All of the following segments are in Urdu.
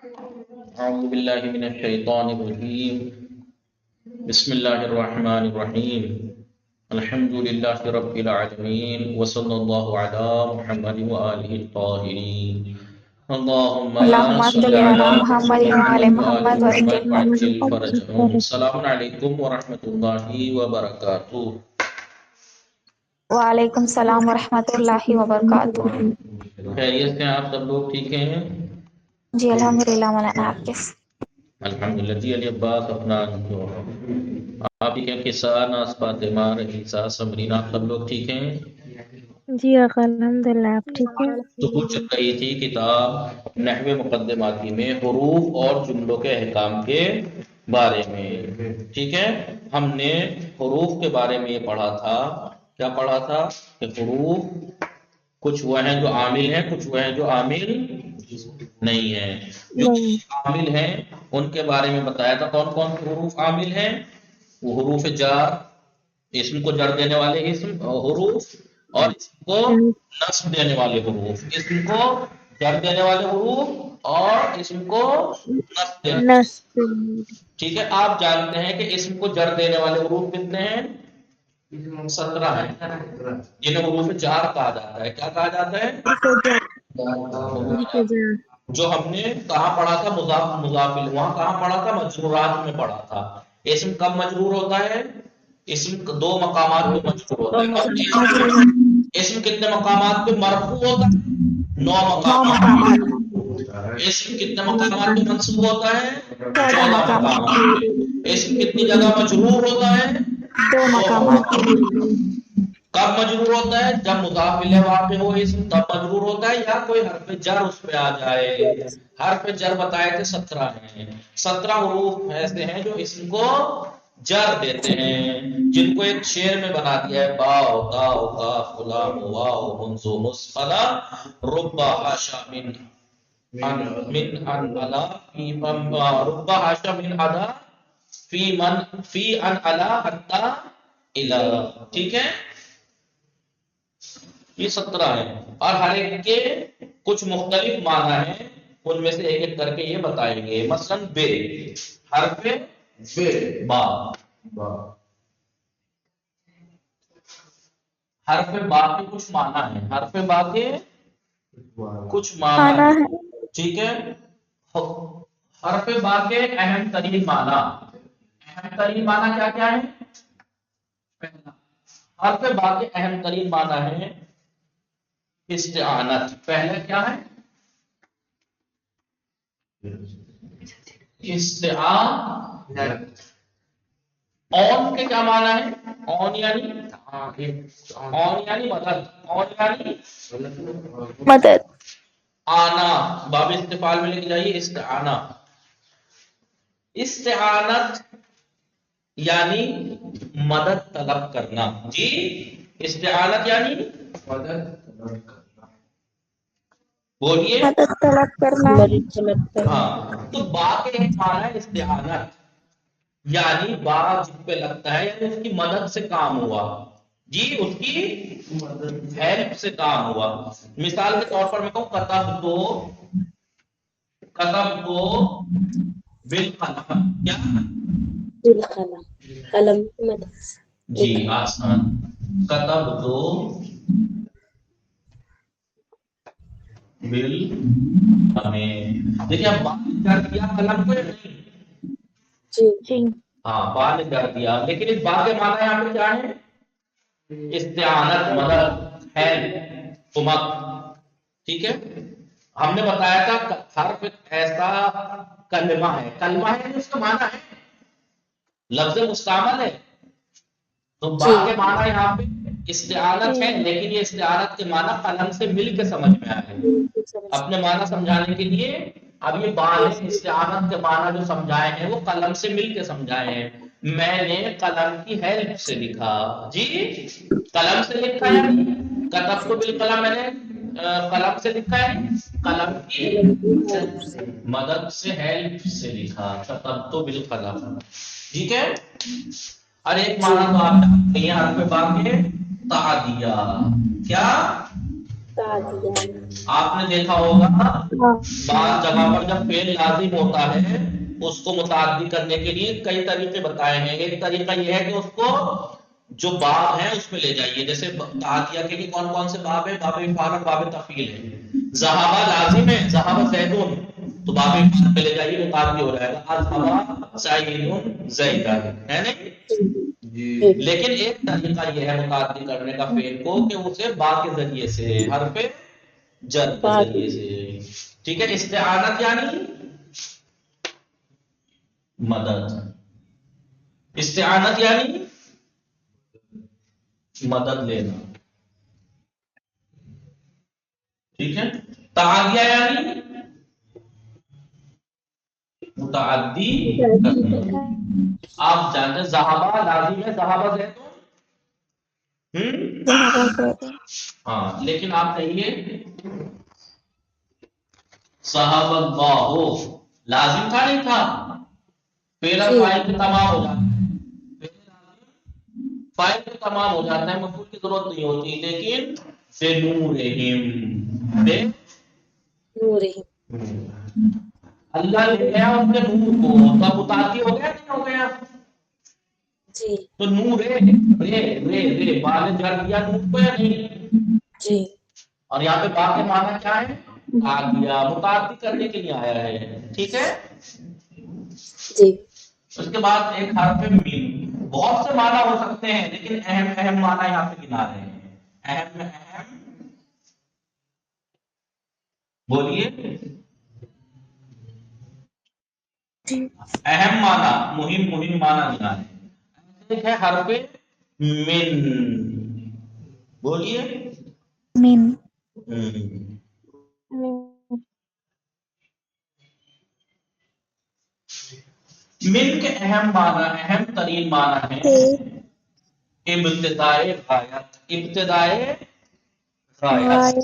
أعوذ بالله من الشيطان الرجيم بسم الله الرحمن الرحيم الحمد لله رب العالمين وصلى الله على محمد وآله الطاهرين اللهم اللهم صل صل على على محمد وعلى محمد وآل محمد محمد وسلم. وعجل فرجهم. السلام عليكم ورحمة الله وبركاته. وعلیکم السلام ورحمۃ اللہ وبرکاتہ. خیریت سے ہیں آپ سب لوگ؟ ٹھیک ہیں جی الحمدللہ مولانا. آپ کیسے؟ الحمدللہ. جی علی عباس اپنا جو آپ ہی کے کسان آس فاطمہ رئیسہ سمرین، آپ سب لوگ ٹھیک ہیں؟ جی آقا الحمدللہ. آپ ٹھیک ہیں؟ تو کچھ چل رہی تھی کتاب نحو مقدماتی میں حروف اور جملوں کے احکام کے بارے میں. ٹھیک ہے، ہم نے حروف کے بارے میں یہ پڑھا تھا. کیا پڑھا تھا؟ کہ حروف کچھ وہ ہیں جو عامل ہیں، کچھ وہ ہیں جو عامل نہیں ہیں. جو عامل ہیں ان کے بارے میں بتایا تھا. کون کون سے حروف عامل ہیں؟ وہ حروف جار، اسم کو جڑ دینے والے اسم حروف، اور اسم کو نصب دینے والے حروف. اسم کو جڑ دینے والے حروف اور اسم کو نصب دینے والے. ٹھیک ہے، آپ جانتے ہیں کہ اسم کو جڑ دینے والے حروف کتنے ہیں؟ 17 ہیں، جنہیں حروف جار کہا جاتا ہے. کیا کہا جاتا ہے؟ جو ہم نے کہاں پڑھا تھا؟ مضاف مضاف الیہ. وہاں کہاں پڑھا تھا؟ مجرورات میں پڑھا تھا. اسم کب مجرور ہوتا ہے؟ اسم 2 مقامات پہ مجرور ہوتا ہے. اسم کتنے مقامات پہ مرفوع ہوتا ہے؟ 9 مقامات. اسم کتنے مقامات پہ منصوب ہوتا ہے؟ 14 مقامات پہ. اسم کتنی جگہ مجرور ہوتا ہے؟ 2 مقامات. کب مجرور ہوتا ہے؟ جب مضاف الیہ واقع ہو اسم تب مجرور ہوتا ہے، یا کوئی حرف جر اس پہ آ جائے. حرف جر بتائے تھے 17 ہیں. 17 حروف ایسے ہیں جو اسم کو جر دیتے ہیں، جن کو ایک شعر میں بنا دیا ہے. باء تاء قاف لام واو منذ مسخلا رب حاشا من علا فی رب حاشا من علا فی ان علا حتی الا. ٹھیک ہے، یہ 17 ہیں اور ہر ایک کے کچھ مختلف معنی ہیں. ان میں سے ایک ایک کر کے یہ بتائیں گے. مثلا بے، حرف بے، با، حرف با کے کچھ معنی ہیں. حرف با کے کچھ معنی ہیں. ٹھیک ہے، حرف با کے اہم ترین معنی. اہم ترین معنی کیا کیا ہے؟ پہلا، حرف با کے اہم ترین معنی ہے استعانت. پہلے کیا ہے؟ استعانت. اون کے کیا معنی ہے؟ اون یعنی مدد. اون یعنی مدد. آنا. باب استفعال میں لکھ جائیے استعانہ. استعانت یعنی مدد طلب کرنا. جی، استعانت یعنی مدد طلب کرنا. بولیے مدد طلب کرنا. ہاں، تو با کے ایک معنی ہے استعانت، یعنی با جس پہ لگتا ہے یعنی اس کی مدد سے کام ہوا. جی، اس کی ہیلپ سے کام ہوا. مثال کے طور پر میں کہوں کتب تو بالقلم. کیا؟ بالقلم. قلم کی مدد. جی آسان. کتب تو بالقلم. دیکھیے اب بات کر دیا قلم کو نہیں. جی ہاں، با نے کر دیا، لیکن اس با کے معنی یہاں پہ کیا ہے؟ استعانت، مدد، ہیلپ، کمک. ٹھیک ہے، ہم نے بتایا تھا حرف ایسا کلمہ ہے. کلمہ ہے اس کا معنی ہے لفظ مستعمل ہے. تو با کے معنی یہاں پہ استعانت ہے، لیکن یہ استعانت کے معنی قلم سے مل کے سمجھ میں آئے. اپنے معنی سمجھانے کے لیے اب یہ با نے استعانت کے معنی جو سمجھائے ہیں وہ قلم سے مل کے سمجھائے ہیں. میں نے قلم کی ہیلپ سے لکھا. جی، قلم سے لکھا ہے. کتب تو بالقلم، میں نے قلم سے لکھا ہے، قلم کی مدد سے، ہیلپ سے لکھا. کتب تو بالقلم. ٹھیک ہے، اور ایک معنی تو آپ جانتے ہیں حرف با کے تعدیہ. کیا؟ آپ نے دیکھا ہوگا بعض جگہ پر جب فعل لازم ہوتا ہے اس کو متعدی کرنے کے لیے کئی طریقے بتائے ہیں. ایک طریقہ یہ ہے کہ اس کو جو باب ہے اس میں لے جائیے. جیسے تعدیہ کے لیے کون کون سے باب ہے؟ باب افعال، باب تفعیل ہے. ذہابہ لازم ہے، ذہابہ زیدون، تو باب افعال میں لے جائیے متعدی ہو جائے گا. اذهب زید زیدن، ہے نہیں؟ لیکن ایک طریقہ یہ ہے متعدی کرنے کا فعل کو کہ اسے با کے ذریعے سے، حرف جر کے ذریعے سے. ٹھیک ہے. استعانت یعنی مدد. استعانت یعنی مدد لینا. ٹھیک ہے. تعدیہ یعنی متعدی کرنا. آپ جانتے ہیں ذہابہ لازم ہے، ذہابہ زیدون. ذهب زيد. ہاں، لیکن آپ کہیے ذهب اللہ لازم تھا نہیں تھا؟ فعل اور فاعل کے تمام ہو جاتا ہے. فاعل کے تمام ہو جاتا ہے، مفعول کی ضرورت نہیں ہوتی. لیکن بنورہم، بے اللہ لے گیا ان کے نور کو، تو متعدی ہو گیا نہیں ہو گیا؟ تو نور رے بال جر دیا نور کو یا نہیں؟ اور یہاں پہ با کے معنی کیا ہے؟ تعدیہ، متعدی کرنے کے لیے آیا ہے. ٹھیک ہے. اس کے بعد ایک حرف میم. بہت سے معنی ہو سکتے ہیں لیکن اہم معنی یہاں پہ گنا رہے ہیں. اہم بولیے. اہم معنی، مہم معنی گنا رہے ہیں. ایک ہے حرف من. بولیے. من. من کے اہم معنی، اہم ترین معنی ہے ابتدائے غایت. ابتدائے غایت.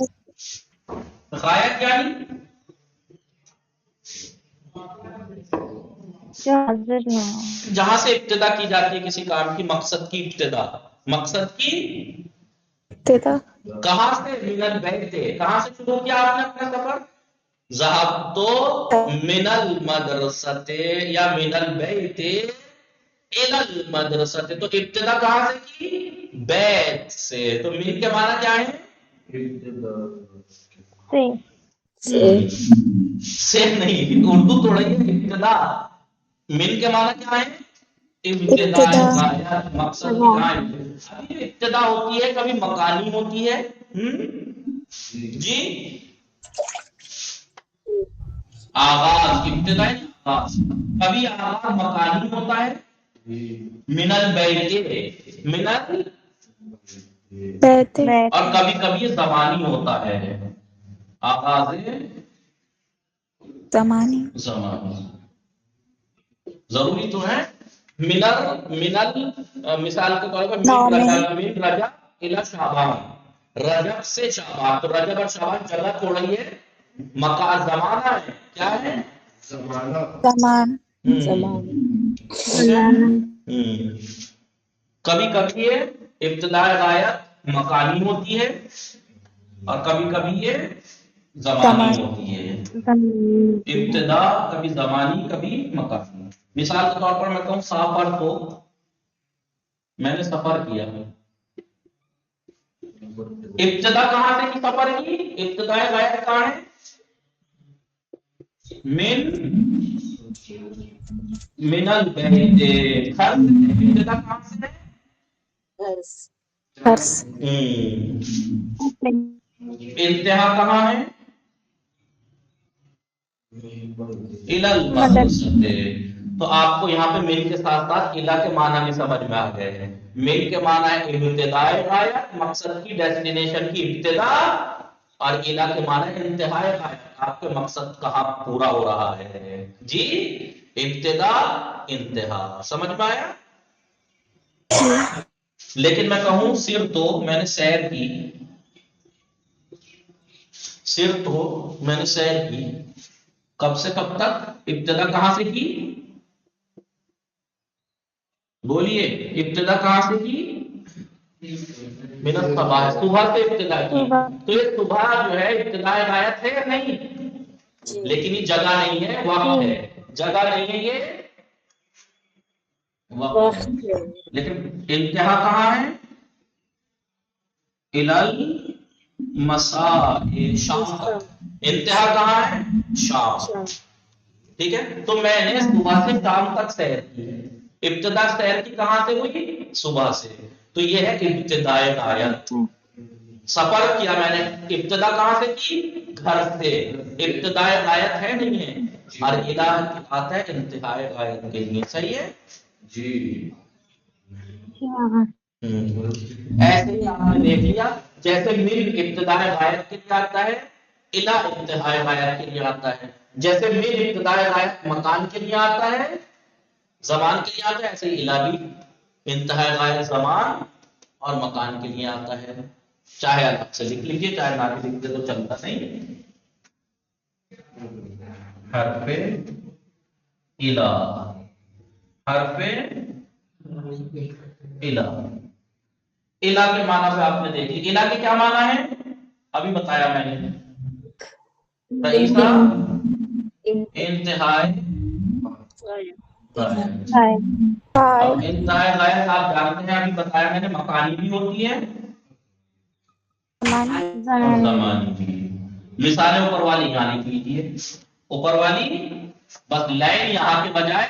غایت یعنی جہاں سے ابتدا کی جاتی ہے کسی کام کی، مقصد کی ابتدا. مقصد کی ابتدا. کہاں سے؟ من البیت. کہاں سے شروع کیا آپ نے اپنا سفر؟ ذهبت من المدرسۃ یا من البیت الی المدرسۃ. تو ابتدا کہاں سے کی؟ بیت سے. تو من کے معنی کیا ہے؟ سے نہیں، اردو توڑ رہی ہے. ابتدا. من کے معنی کیا ہے؟ ابتدا، غایت، مقصد کی غایت. ابھی جو ابتدا ہوتی ہے کبھی مکانی ہوتی ہے. جی آغاز، ابتدائی آغاز. کبھی آغاز مکانی ہوتا ہے، من البیت، من بیت. اور کبھی کبھی زمانی ہوتا ہے. آغاز زمانی. زمانی ضروری تو ہے. منل مثال کے طور پر نو من میں. رجب، من رجب الی شعبان. رجب سے شعبان. تو رجب اور شعبان جگہ تھوڑا ہی ہے، مکان زمانہ ہے. کیا ہے؟ زمان. کبھی کبھی یہ ابتدائے غایت مکانی ہوتی ہے اور کبھی کبھی یہ زمانی ہوتی ہے. ابتدا کبھی زمانی کبھی مکانی. مثال کے طور پر میں کہوں سافر تو میں نے سفر کیا. ابتدا کہاں سے کی سفر کی؟ ابتدائے غایت کہاں ہے؟ من البیت. ابتدا کہاں سے ہے؟ فرس. انتہا کہاں ہے؟ الی المدرسۃ. تو آپ کو یہاں پہ من کے ساتھ ساتھ الی کے معنی بھی سمجھ میں آ گئے ہیں. من کے معنی ہے ابتدائے غایت، مقصد کی، ڈیسٹینیشن کی ابتدا. اور الی کے معنی انتہائے غایت، آپ کے مقصد کہاں پورا ہو رہا ہے. جی ابتدا انتہا. سمجھ میں آیا؟ لیکن میں کہوں صرف تو میں نے سیر کی، صرف تو میں نے سیر کی. کب سے کب تک؟ ابتدا کہاں سے کی؟ بولیے. ابتدا کہاں سے کی؟ من الصباح صبح سے ابتدا کی. صبح. تو یہ صبح جو ہے ابتدائے غایت ہے یا نہیں؟ جی. لیکن یہ جگہ نہیں ہے، وقت ہے. جگہ نہیں ہے، یہ وقت وقت ہے. ہے. لیکن انتہا کہاں ہے؟ الال مساء، شام تک. انتہا کہاں ہے؟ شام. شام. ٹھیک ہے. تو میں نے صبح سے شام تک سیر کی. ابتدا سیر کی کہاں سے ہوئی؟ صبح سے. تو یہ ہے ابتدائے غایت. سفر کیا میں نے، ابتدا کہاں سے کی؟ گھر سے. ابتدائے غایت ہے نہیں ہے. اور الہ آتا ہے انتہائے غایت کے لیے. صحیح ہے جی. ایسے ہی آپ نے دیکھ لیا، جیسے من ابتدائے غایت کے لیے آتا ہے، الہ انتہائے غایت کے لیے آتا ہے. جیسے من ابتدائے غایت مکان کے لیے آتا ہے، زمان کے لیے آتا ہے، ایسے ہی الہ بھی انتہائے غایت زمان اور مکان کے لیے آتا ہے. چاہے الگ سے لکھ لیجیے، چاہے نہ لکھ دے تو چلتا نہیں. حرف الہ، حرف الہ. الہ کے معنی پہ آپ نے دیکھ لی. الہ کے کیا معنی ہے ابھی بتایا میں نے. رئیسہ انتہائے غایت. اب انتہائے غایت آپ جانتے ہیں، ابھی بتایا میں نے، مکانی بھی ہوتی ہے اور زمانی بھی. مثالیں اوپر والی یہاں لکھ لیجیے. اوپر والی بس لائن یہاں کے بجائے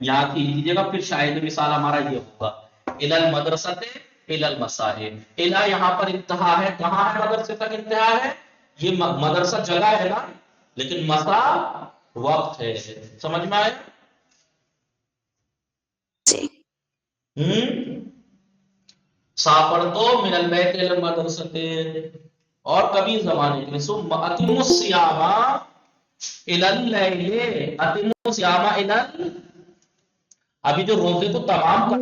یہاں کی لیجیے گا، پھر شاید مثال ہمارا یہ ہوگا. الی المدرسۃ الی المساء. الی یہاں پر انتہا ہے. کہاں ہے مدرسے تک انتہا ہے؟ یہ مدرسہ جگہ ہے نا، لیکن مسا وقت ہے. سمجھ میں آئے؟ ساپڑ تو من البیت الی المدرسۃ. اور کبھی زمانے کے لیے ثم اتم الصیام الی اللیل. اتم الصیام الی، ابھی جو روزے کو تمام کر،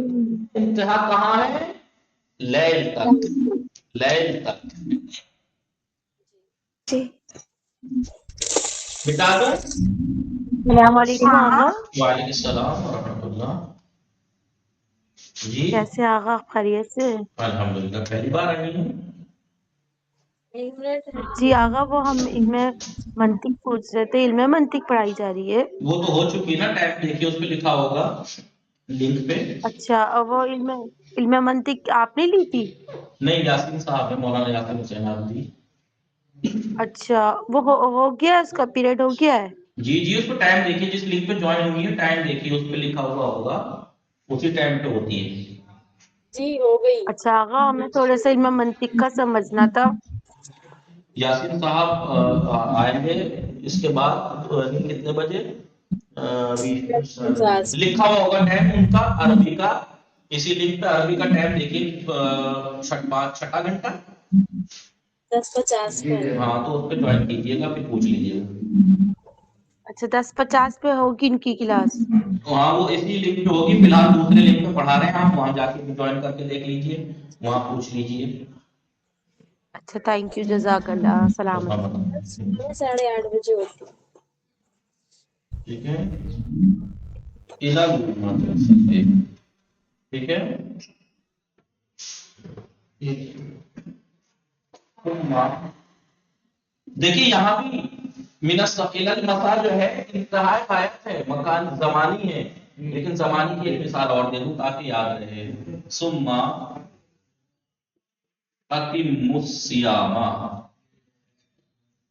انتہا کہاں ہے؟ لیل تک. لیل تک. جی. مٹا دو. السلام علیکم آغا. وعلیکم السلام ورحمۃ اللہ. جی کیسے آغا، خیریت سے؟ الحمدللہ. پہلی بار آئی ہوں. جی آغا، وہ ہم علم منطق پوچھ رہے تھے. علم منطق پڑھائی جا رہی ہے؟ وہ تو ہو چکی نا، ٹائپ دیکھیے اس پہ لکھا ہوگا لنک پہ. اچھا، اور وہ علم منطق آپ نے لی تھی؟ نہیں، یاسین صاحب ہے، مولانا یاسین حسین آبدی. اچھا، وہ ہو گیا، اس کا پیریڈ ہو گیا ہے؟ جی جی، اس پہ ٹائم دیکھیے، جس لنک پہ جوائن ہوئی ہے ٹائم دیکھیے، اس پہ لکھا ہوا ہوگا، اسی ٹائم پہ ہوتی ہے. جی ہو گئی. اچھا آغا، ہمیں تھوڑا سا علم منطق کا سمجھنا تھا. یاسین صاحب آئیں گے اس کے بعد کتنے بجے؟ لکھا ہوا ہوگا ٹائم ان کا عربی کا، اسی لنک پہ عربی کا ٹائم دیکھیے. چھٹا گھنٹہ 10:50 پہ. ہاں، تو اس پہ جوائن کیجیے گا، پھر پوچھ لیجیے گا. اچھا، 10:50 پہ ہوگی ان کی کلاس؟ وہاں وہ اسی لنک پہ ہوگی. فی الحال دوسرے لنک پہ پڑھا رہے ہیں آپ، وہاں جا کے جوائن کر کے دیکھ لیجیے، وہاں پوچھ لیجیے. اچھا، تھینک یو، جزاک اللہ. سلام علیکم. 8:30 بجے ہوتی. ٹھیک ہے. ٹھیک ہے. دیکھیے یہاں بھی من الثقیل المسا جو ہے انتہائی غایت ہے، مکان زمانی ہے، لیکن زمانی کی ایک مثال اور دے دوں تاکہ یاد رہے. ثم اتم الصیام.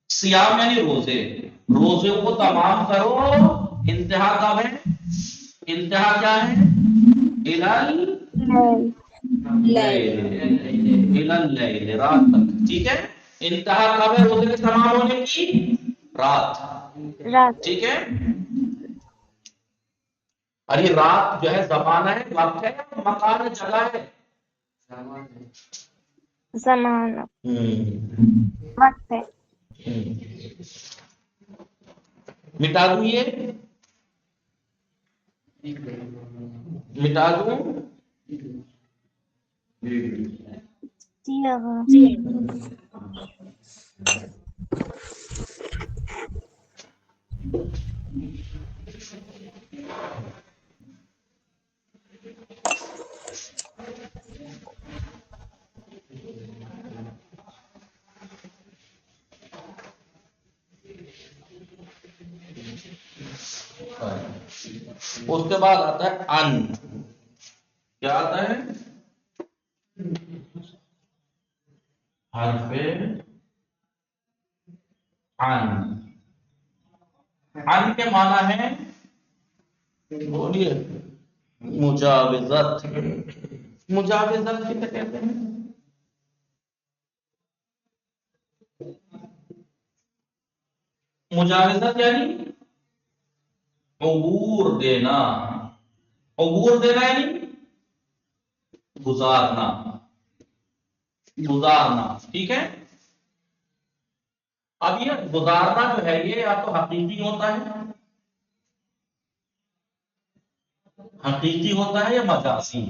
سیام یعنی روزے، روزے کو تمام کرو. انتہا کب ہے؟ انتہا کیا ہے؟ اللیل، رات تک. ٹھیک ہے. انتہا کب ہے روزے کے تمام ہونے کی؟ رات. رات. ٹھیک ہے. اور یہ رات جو ہے زمانہ ہے، وقت ہے، مکان ہے، جگہ ہے؟ زمانہ. وقت ہے. مٹا دوں یہ، مٹا دوں. جی آغا. اس کے بعد آتا ہے ان. کیا آتا ہے؟ حرف ان. ان کے معنی ہے، بولیے، مجاوزت. مجاوزت کسے کہتے ہیں؟ مجاوزت یعنی عبور دینا. عبور دینا یعنی گزارنا. گزارنا، ٹھیک ہے. اب یہ گزارنا جو ہے یہ یا تو حقیقی ہوتا ہے، حقیقی ہوتا ہے یا مجازی.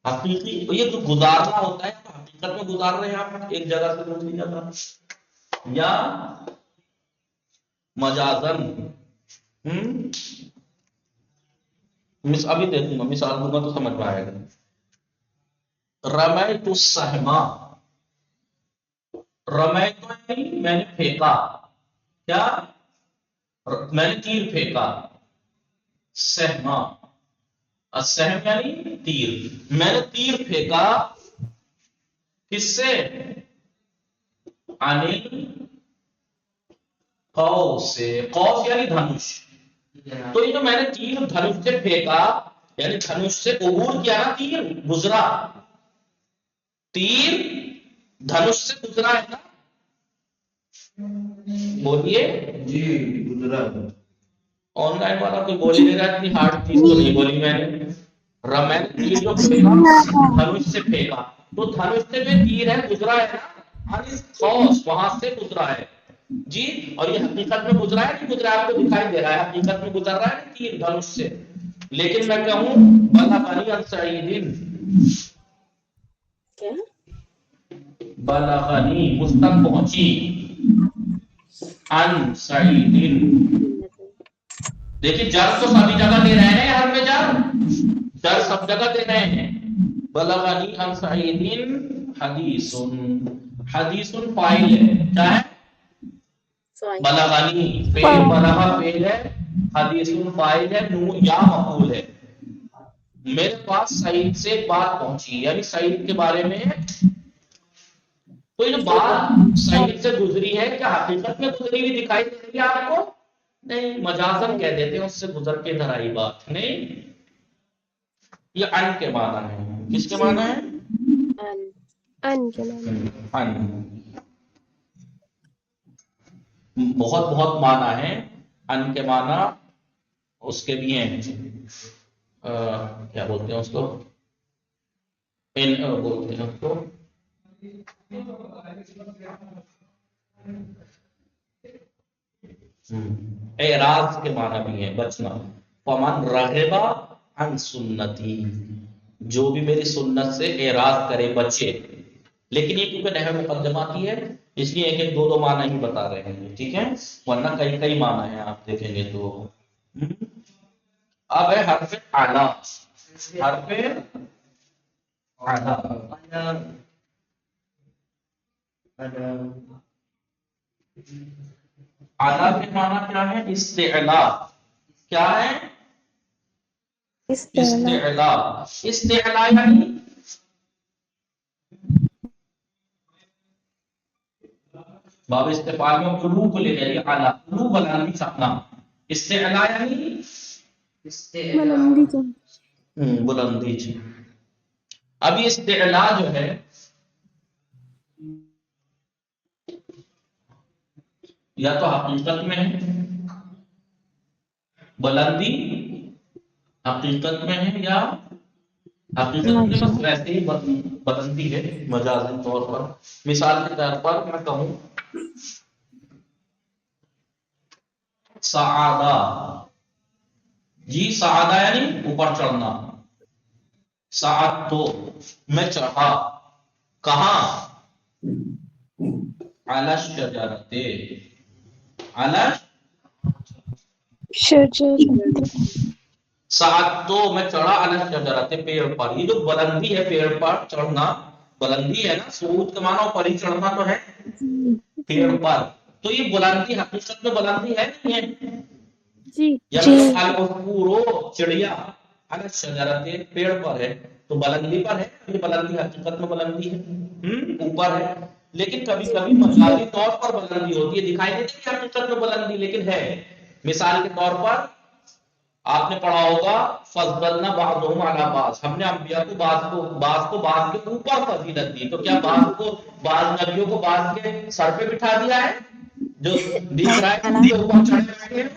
حقیقی یہ جو گزارنا ہوتا ہے تو حقیقت میں گزار رہے ہیں آپ ایک جگہ سے دوسری جگہ، یا مجازن. ابھی دیکھوں گا، مثال دوں گا تو سمجھ میں آئے گا. رمیت السہم. رمیت یعنی میں نے پھینکا. کیا؟ میں نے تیر پھینکا. سہما، السہم یعنی تیر. میں نے تیر پھینکا کس سے؟ انل قوس سے. قوس یعنی دھنش. تو یہ جو میں نے تیر دھنش سے پھینکا یعنی دھنش سے عبور کیا نا، تیر گزرا. تیر دھنش سے گزرا ہے نا. بولیے جی گزرا. آن لائن والا کوئی بول ہی نہیں رہا، اتنی ہارڈ چیز تو نہیں بولی میں نے. رمین تیر جو پھینکا دھنش سے پھینکا، تو دھنش سے جو تیر ہے گزرا ہے نا، خاص وہاں سے گزرا ہے. جی، اور یہ حقیقت میں گزرا ہے نہیں گزرا؟ آپ کو دکھائی دے رہا ہے حقیقت میں گزر رہا ہے تیر دھنش سے. لیکن میں کہوں بلغنی عن سعید. کیا؟ بلغنی مجھ تک پہنچی، عن سعید. دیکھیں جر تو سبھی جگہ دے رہے ہیں، ہر میں جر سب جگہ دے رہے ہیں. بلغنی عن سعید حدیث. حدیث فاعل ہے. کیا ہے؟ بلغنی فعل، بلغ فعل ہے، حدیث فاعل ہے، نون یا مفعول ہے. میرے پاس سعید سے ایک بات پہنچی یعنی سعید کے بارے میں. تو یہ جو بات سعید سے گزری ہے کیا حقیقت میں گزری ہوئی دکھائی دے رہی ہے آپ کو؟ نہیں، مجازن کہہ دیتے ہیں، اس سے گزر کے ادھر آئی بات نہیں. یہ ان کے معنی ہے. کس کے معنی ہے؟ ان کے معنی. ان. بہت بہت معنی ہے ان کے. معنی اس کے بھی ہیں، کیا بولتے ہیں اس کو، ان بولتے ہیں اس کو اعراض کے معنی بھی ہیں، بچنا. فمن رغب عن سنتی، جو بھی میری سنت سے اعراض کرے بچے. لیکن یہ کیونکہ نحو مقدماتی ہے اس لیے ایک ایک دو دو معنی ہی بتا رہے ہیں، ٹھیک ہے، ورنہ کئی کئی معنی ہیں آپ دیکھیں گے تو. اب ہے حرف اعلی. حرف اعلی کے معنی کیا ہے؟ استعلا. کیا ہے؟ استعلا. استعلا یعنی باب استفعال میں قلوب لے گئے، اعلی قلوب بلندی چھپنا. استعلا یعنی بلندی جی. اب یہ استعلا جو ہے یا تو حقیقت میں ہے، بلندی حقیقت میں ہے، یا حقیقت میں بس ویسے ہی بلندی ہے مجازی طور پر. مثال کے طور پر میں کہوں سعادہ. جی سعادہ یعنی اوپر چڑھنا. سعادت تو میں چڑھا. کہاں؟ علی الشجرۃ. علی سعادت تو میں چڑھا علی الشجرۃ، پیڑ پر. یہ جو بلندی ہے پیڑ پر چڑھنا، بلندی ہے نا، صعود کے معنی اوپر ہی چڑھنا تو ہے پیڑ پر. تو یہ بلندی حقیقت میں بلندی ہے نہیں ہے؟ جی یا جی العصفور چڑیا علی الشجرۃ پیڑ پر ہے تو بلندی پر ہے، یہ بلندی حقیقت میں بلندی ہے، اوپر ہے، لیکن کبھی کبھی مجازی طور پر بلندی ہوتی ہے، دکھائی دیتی ہے حقیقت میں بلندی لیکن ہے۔ مثال کے طور پر آپ نے پڑھا ہوگا فضلنا بعضهم علی بعض، ہم نے انبیاء کو بعض کے اوپر فضیلت دی، تو کیا بعض نبیوں کو بعض کے سر پہ بٹھا دیا ہے جو دکھ رہا ہے کہ ان کے اوپر چڑھے بیٹھے ہیں؟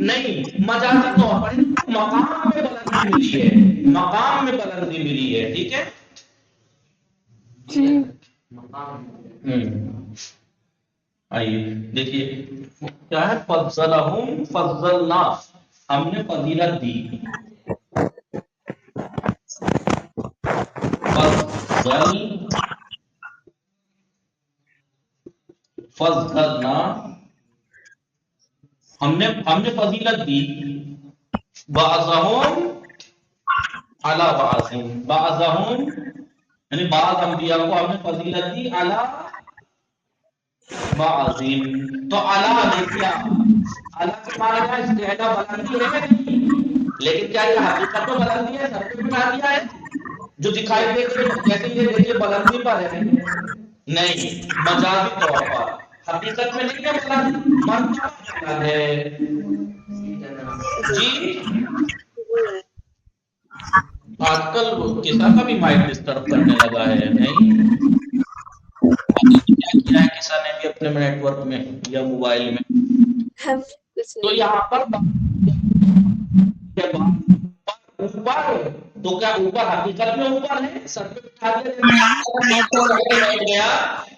نہیں، مجازی طور پر ان کو مقام میں بلندی ملی ہے، مقام میں بلندی ملی ہے، ٹھیک ہے؟ جی آئیے دیکھیے کیا ہے، فضلہم فضلنا، ہم نے فضیلت دی، فضلنا ہم نے فضیلت دی، بعضہم علی بعضہم یعنی بعض انبیاء کو ہم نے فضیلت دی علی بعض، تو علی دیکھیا علی کے معنی کیا ہے، استعلا بلندی ہے نہیں، لیکن کیا یہ حقیقت میں بلندی ہے، سر پہ بٹھا دیا ہے جو دکھائی دے کہ جیسے یہ دیکھیے بلندی پر ہے، نہیں، مجازی طور پر، حقیقت میں نہیں ہے بلند، مرتبہ بلند ہے جی۔ آج کل کسا کا بھی مائک ڈسٹرب کرنے لگا ہے، نہیں کیا کیا ہے کسا نے بھی اپنے نیٹ ورک میں یا موبائل میں، ہم کچھ تو نہیں یہاں پر اوپر، تو کیا اوپر حقیقت میں اوپر ہے، سر پہ بٹھا دیا،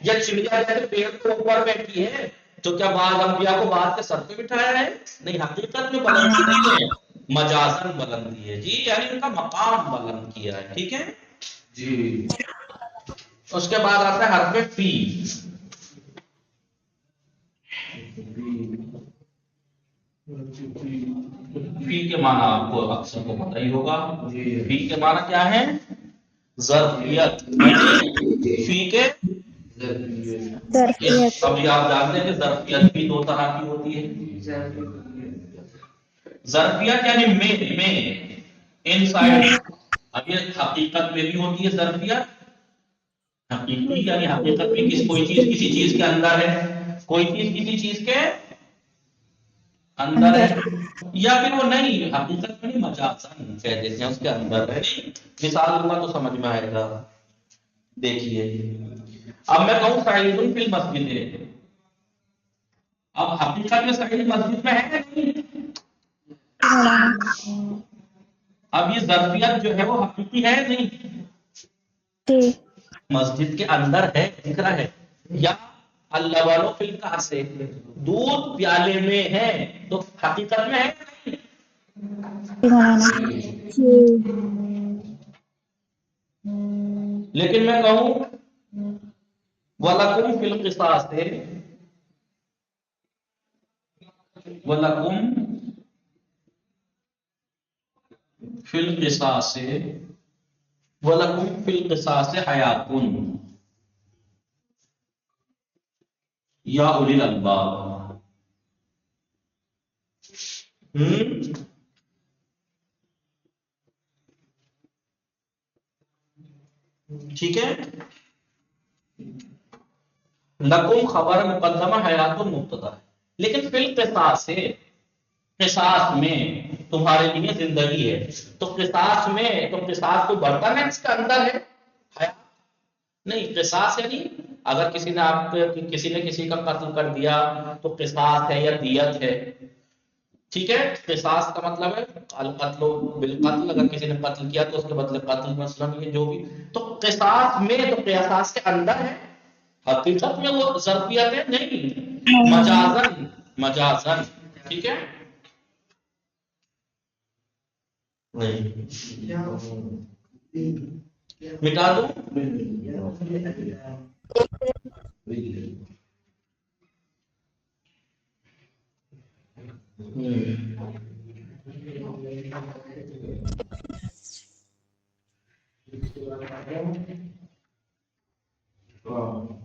یا چڑیا جیسے پیڑ کے اوپر بیٹھی ہے تو کیا بعض انبیاء کو بعض کے سر پہ بٹھایا ہے؟ نہیں، حقیقت میں بلندی نہیں ہے، مجازن بلندی ہے جی، یعنی ان کا مقام بلند کیا ہے، ٹھیک ہے جی۔ اس کے بعد آتا ہے حرف فی، فی کے معنی آپ کو اکثر کو پتہ ہی ہوگا، فی کے معنی کیا ہے، ظرفیت، فی کے ظرفیت ابھی آپ جانتے ہیں کہ ظرفیت بھی دو طرح کی ہوتی ہے، ظرفیت یعنی میں ان سائڈ، اب یہ حقیقت میں بھی ہوتی ہے ظرفیت، حقیقی یعنی حقیقت میں کوئی چیز کسی چیز کے اندر ہے، کوئی چیز کسی چیز کے اندر ہے، یا پھر وہ نہیں حقیقت میں نہیں، مجازن کہہ دیتے ہیں اس کے اندر ہے، مثال دوں گا تو سمجھ میں آئے گا، دیکھیے اب میں کہوں سعید فی المسجد ہے، اب حقیقت میں سعید مسجد میں ہے کہ نہیں، اب یہ ظرفیت جو ہے وہ حقیقی ہے نہیں، جی مسجد کے اندر ہے، دکھ رہا ہے، یا اللہ والوں فی الکاس سے دودھ پیالے میں ہے تو حقیقت میں ہے کہ مولانا نہیں، لیکن میں کہوں وَلَكُمْ فِي الْقِصَاصِ، وَلَكُمْ فِي الْقِصَاصِ، وَلَكُمْ فِي الْقِصَاصِ حَيَاتٌ یا اولی الالباب، ٹھیک ہے، لکم خبر مقدمہ حیات مبتدا ہے، لیکن فی القصاص سے قصاص میں تمہارے لیے زندگی ہے، تو قصاص میں تو قصاص کو برتن ہے اس کے اندر ہے، حیات نہیں، قصاص یعنی اگر کسی نے کسی کا قتل کر دیا تو قصاص ہے یا دیت ہے، ٹھیک ہے، قصاص کا مطلب ہے القتل بالقتل، اگر کسی نے قتل کیا تو اس کے بدلے قتل، مثلا یہ جو بھی، تو قصاص میں تو قصاص کے اندر ہے، حقیقت میں وہ ظرفیت ہے نہیں، مجازن، مجازن، ٹھیک ہے، مٹا دوں،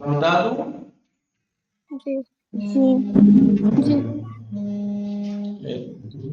مٹا دوں، جی جی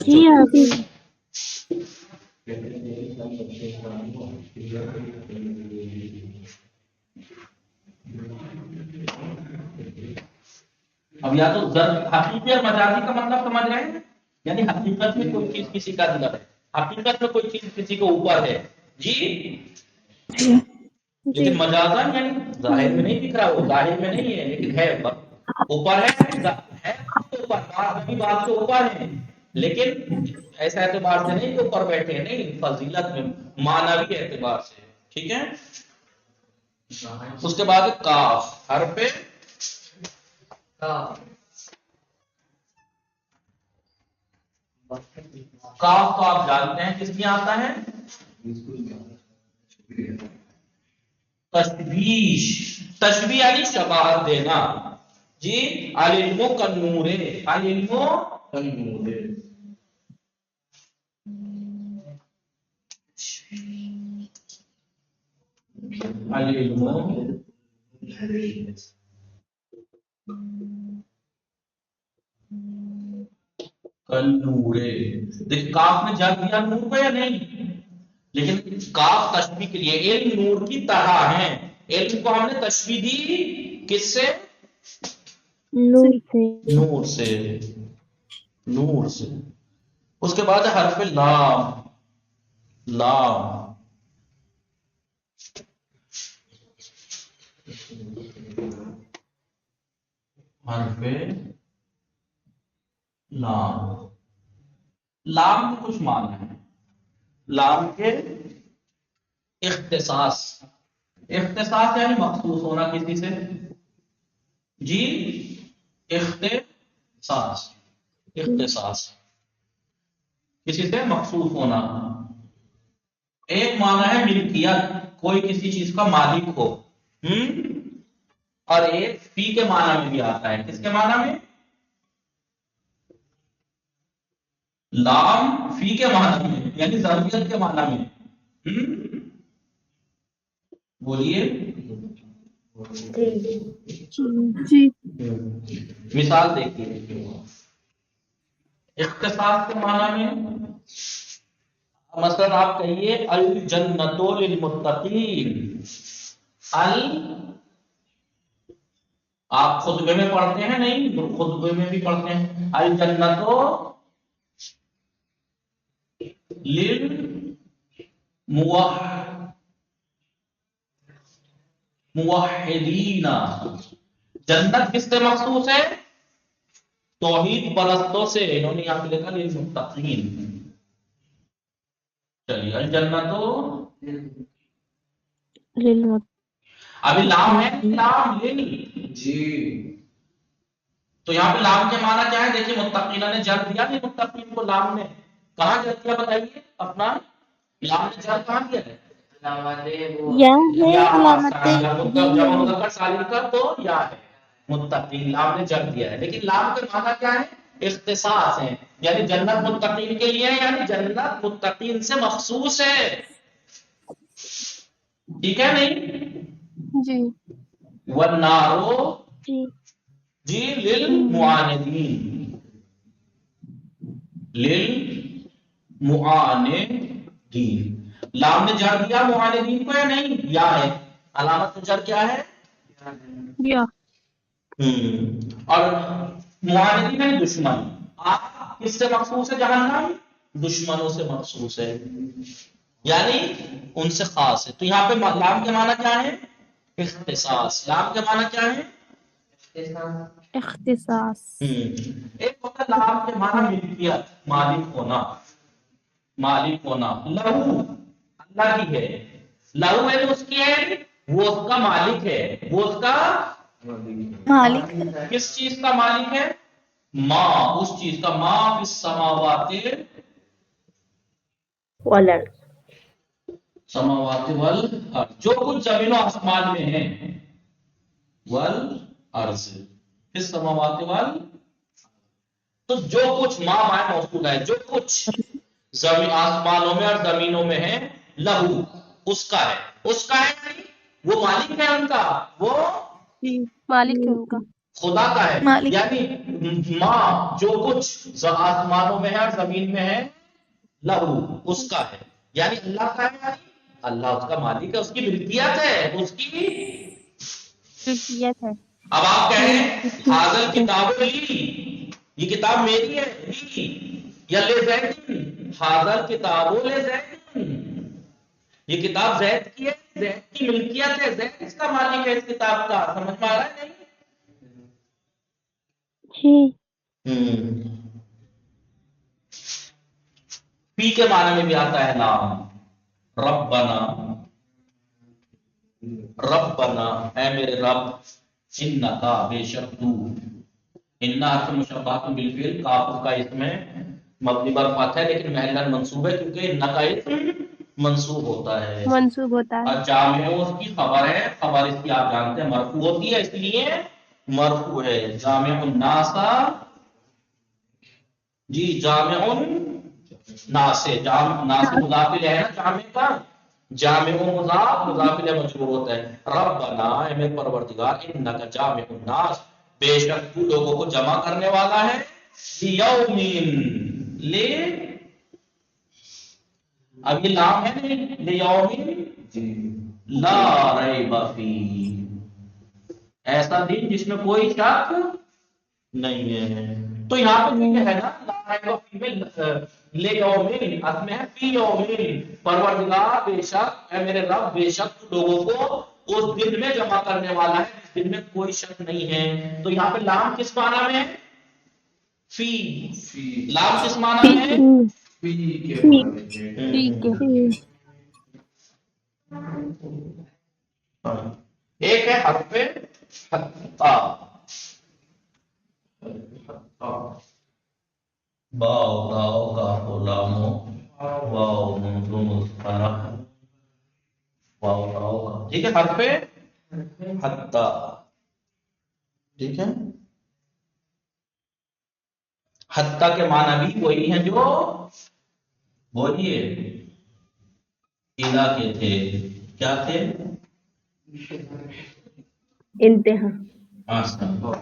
جی حافظ اب یا تو ضرب حقیقی اور مجازی کا مطلب سمجھ رہے ہیں، یعنی حقیقت میں کوئی چیز کسی کا اندر ہے، حقیقت میں کوئی چیز کسی کے اوپر ہے جی، جی جی لیکن مجازن یعنی ظاہر میں نہیں دکھ رہا، وہ ظاہر میں نہیں ہے لیکن ہے اوپر ہے اوپر باقی بات سے اوپر ہے، لیکن ایسا اعتبار سے نہیں کہ اوپر بیٹھے ہیں، نہیں، فضیلت میں معنوی اعتبار سے، ٹھیک ہے۔ اس کے بعد کاف حرف کاف تو آپ جانتے ہیں کس لیے آتا ہے، تشبیش، تشبیہ یعنی شباہت دینا جی، العلم کالنور، العلم کالنور، العلم کالنور، دیکھ کاف نے جا دیا نور کو یا نہیں، لیکن کاف تشبیہ کے لیے، علم نور کی طرح ہے، علم کو ہم نے تشبیہ دی کس سے، نور سے نور سے، نور سے۔ اس کے بعد حرف لام، لام حرف لام، لام کے کچھ معنی ہیں، لام کے اختصاص، اختصاص یعنی مخصوص ہونا کسی سے جی، اختصاص، اختصاص کسی سے مخصوص ہونا۔ ایک معنی ہے ملکیت، کوئی کسی چیز کا مالک ہو، اور ایک فی کے معنی میں بھی آتا ہے، کس کے معنی میں، لام فی کے معنی میں یعنی ضرورت کے معنی میں، بولیے جی مثال دیکھیے، اختصاص کے معنی میں مثلا آپ کہیے الجنت للمتقین، آپ خطبے میں پڑھتے ہیں نہیں، خطبے میں بھی پڑھتے ہیں الجنت موحدین، جنت کس سے مخصوص ہے، توحید پرستوں سے، انہوں نے یہاں پہ لکھا للمتقین، چلیے الجنت ابھی لام ہے، لام لل جی، تو یہاں پہ لام کے معنی کیا ہے، دیکھیے متقین نے جر دیا نہیں، متقین کو لام نے کہاں جر دیا بتائیے اپنا، لام نے جر کہاں دیا ہے، یا ہے یا علامت جب مذکر سالم کا تو یا ہے، متقین لام نے جر دیا ہے، لیکن لام کے معنی کیا ہے، اختصاص ہے، یعنی جنت متقین کے لیے ہے، یعنی جنت متقین سے مخصوص ہے، ٹھیک ہے نہیں، جی والنارو جی جی للمعاندین، للمعاندین، لام نے جر دیا معاندین کو یا نہیں، یا ہے، علامت جر کیا ہے، یا اور معاندین ہے دشمن، آپ کس سے مخصوص ہے جہنم، دشمنوں سے مخصوص ہے، یعنی ان سے خاص ہے، تو یہاں پہ لام کے معنی کیا ہے، اختصاص، لام کے معنی کیا ہے، اختصاص ایک ہوتا ہے لام کے معنی ملکیت، مالک ہونا، مالک ہونا، لہو اللہ کی ہے، لہو ہے اس کی ہے، وہ اس کا مالک ہے، وہ اس کا مالک کس چیز کا مالک ہے، ماں، اس چیز کا، ماں فی السماوات، والارض سماوات والارض، جو کچھ زمین و آسمان میں ہے، والارض فی السماوات والارض، تو جو کچھ ماں مائے موصول ہے، جو کچھ زمین آسمانوں میں اور زمینوں میں ہے، لہو اس کا ہے، اس کا ہے نہیں، وہ مالک ہے ان کا، وہ جی مالک ہے ان کا خدا کا ہے، مالک یعنی ماں جو کچھ آسمانوں میں ہے اور زمین میں ہے لہو اس کا ہے، یعنی اللہ کا ہے، یعنی اللہ اس کا مالک ہے، اس کی ملکیت ہے، اس کی ملکیت ہے اب آپ کہیں ملکیت حاضر ہے کتاب لی، یہ کتاب میری ہے لی یا لے زید، حاضر کتاب لے زید، یہ کتاب زید کی ہے، زید کی ملکیت ہے، زید اس کا مالک ہے اس کتاب کا، سمجھ میں آ رہا ہے جی نہیں؟ پی کے معنی میں بھی آتا ہے نام، ربنا، ربنا اے میرے رب، انکا بے شک تو، انا حرف مشبہۃ بالفعل، کاف کا اس میں مبنی بر فتح ہے لیکن محلا منصوب ہے کیونکہ انکا اسم منصوب ہوتا ہے، منسوب ہوتا ہے اور جامع اس کی خبر ہے، خبر اس کی آپ جانتے ہیں مرفوع ہوتی ہے اس لیے مرفوع ہے، جامع الناس، جی جامع الناس، جامع ناس مضاف الیہ ہے نا جامع کا، جامع مضاف مضاف الیہ مجرور ہوتا ہے، ربنا اے میرے پروردگار، انک جامع الناس، بے شک تو لوگوں کو جمع کرنے والا ہے، لیومین، لے اب یہ لام ہے نہیں، لیومین لا ریب فیہ، ایسا دن جس میں کوئی شک نہیں ہے، تو یہاں پہ یہ ہے نا لا ریب فیہ میں لیومین اس میں ہے فی یومین، پروردگار بے شک اے میرے رب، بے شک تو لوگوں کو اس دن میں جمع کرنے والا ہے جس دن میں کوئی شک نہیں ہے، تو یہاں پہ لام کس معنی میں ہے؟ فی، لام کس معنی میں ہے؟ ٹھیک ہے ایک ہے حرف حتا، باؤ تاؤ کاف لامو واو نون دو مصطلح واو تاؤ کا، ٹھیک ہے، حرف حتا، ٹھیک ہے، حتی کے معنی بھی وہی ہیں جو بولیے الہ کے تھے، کیا تھے؟ انتہا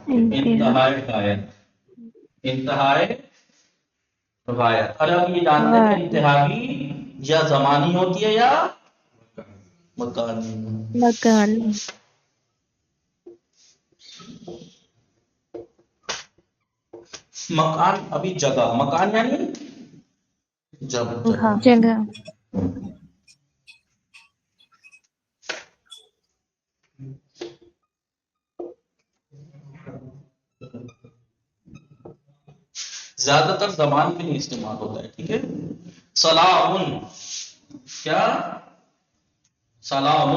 انتہائی غایت، انتہائی غایت، اور اب یہ جانتے ہیں کہ انتہائی یا زمانی ہوتی ہے یا مکانی، مکان مکان ابھی جگہ، مکان یعنی جگہ، جگہ زیادہ تر زبان کے لیے استعمال ہوتا ہے، ٹھیک ہے، سلام، کیا سلام،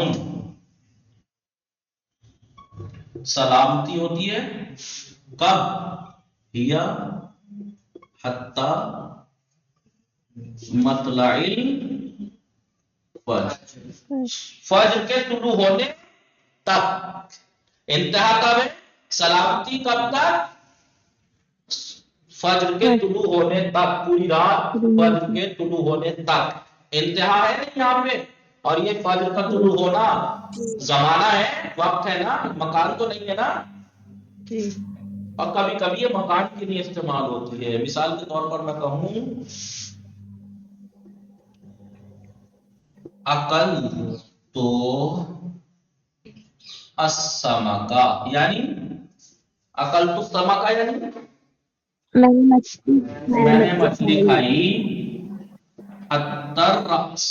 سلامتی ہوتی ہے کب؟ ہیا حتی مطلع الفجر، فجر کے طلوع ہونے تک، انتہا کب ہے؟ سلامتی کب تک؟ فجر کے طلوع ہونے تک، پوری رات فجر کے طلوع ہونے تک، انتہا ہے نا یہاں پہ، اور یہ فجر کا طلوع ہونا زمانہ ہے، وقت ہے نا، مکان تو نہیں ہے نا، اور کبھی کبھی یہ مکان کے لیے استعمال ہوتی ہے، مثال کے طور پر میں کہوں عقل تو السمکا، یعنی عقل تو السمکا یعنی میں نے مچھلی کھائی، حتی الرأس،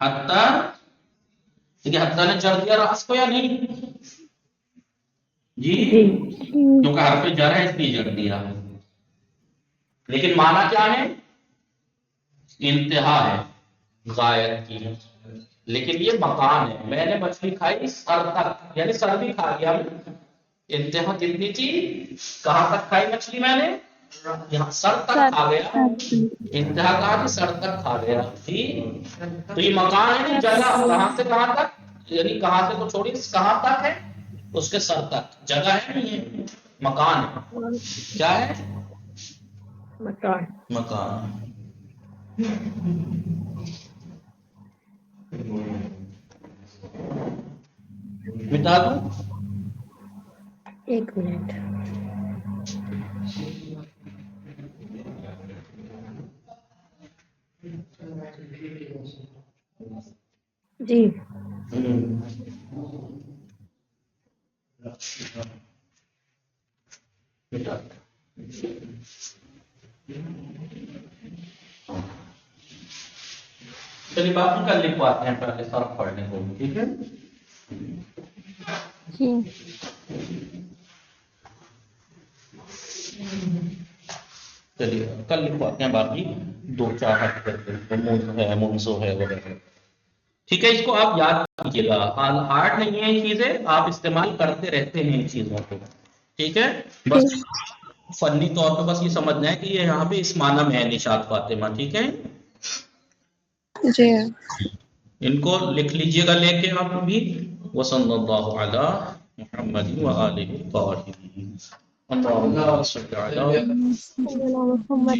حتی، لیکن حتی نے جر دیا رأس کو یا نہیں؟ جی کیونکہ حرف جر ہے اس لیے جر دیا، لیکن معنی کیا ہے؟ انتہا ہے غایت کی، لیکن یہ مکان ہے، میں نے مچھلی کھائی سر تک، یعنی سر بھی کھا گیا، انتہا کتنی تھی؟ کہاں تک کھائی مچھلی میں نے؟ یہاں سر تک کھا گیا، انتہا کہا کہ سر تک کھا گیا، جی تو یہ مکان ہے نہیں جگہ، کہاں سے کہاں تک، یعنی کہاں سے تو چھوڑی، کہاں تک ہے؟ اس کے سر تک، جگہ ہے نہیں ہے، مکان ہے، کیا ہے؟ مکان، مٹا دوں؟ ایک منٹ. جی. چلیے باقی کل لکھواتے ہیں، پہلے سارا پڑھنے کو، ٹھیک ہے؟ جی. چلیے کل لکھواتے ہیں باقی 2-4 ہفتے منسو ہے وغیرہ. ٹھیک ہے، اس کو آپ یاد کیجیے گا، ہارڈ نہیں ہے یہ چیزیں، آپ استعمال کرتے رہتے ہیں ان چیزوں کو. ٹھیک ہے، بس فنی طور پہ بس یہ سمجھنا ہے کہ یہ یہاں پہ اس معنی میں ہے نشاد فاطمہ. ٹھیک ہے، جی. ان کو لکھ لیجئے گا لے کے آپ بھی. وصلی اللہ علی محمد وآلہ الطاہرین. اللہم صل علی محمد